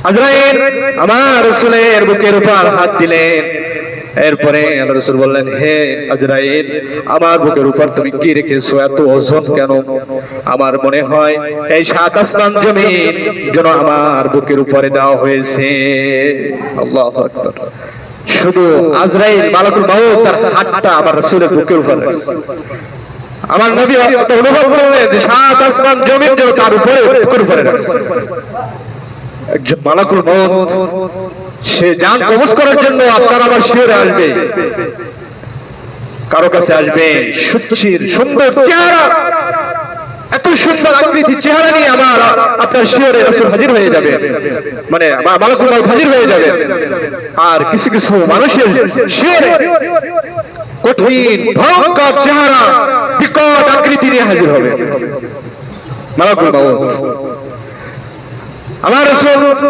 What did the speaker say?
আজরাইল আমার রাসূলের বুকের উপর হাত দিলেন। এরপরে আল্লাহ রাসূল বললেন, হে আজরাইল, আমার বুকের উপর তুমি কি রেখেছো? এত ওজন কেন? আমার মনে হয় এই সাত আসমান জমিন যেন আমার বুকের উপরে দেওয়া হয়েছে। আল্লাহু আকবার। শুধু আজরাইল মালাকুল মাউত তার হাতটা আমার রাসূলের বুকের উপর রাখছে। আমার নবী একটা অনুভব করলেন যে সাত আসমান জমিন যেন তার উপরে বুকের উপরে রাখছে। একজন মালাকুল মউত সে জান কবজ করার জন্য আপনার আমার শিয়রে আসবে, কারো কাছে আসবে সুচির সুন্দর চেহারা, এত সুন্দর আকৃতি চেহারা নিয়ে আমার আপনার শিয়রে রাসূল হাজির হয়ে যাবে, মানে মালাকুল মউত হাজির হয়ে যাবে। আর কিছু কিছু মানুষের শিয়রে কঠিন ভয়ঙ্কর চেহারা, বিকট আকৃতি নিয়ে হাজির হবে মালাকুল মউত। আমার রাসূল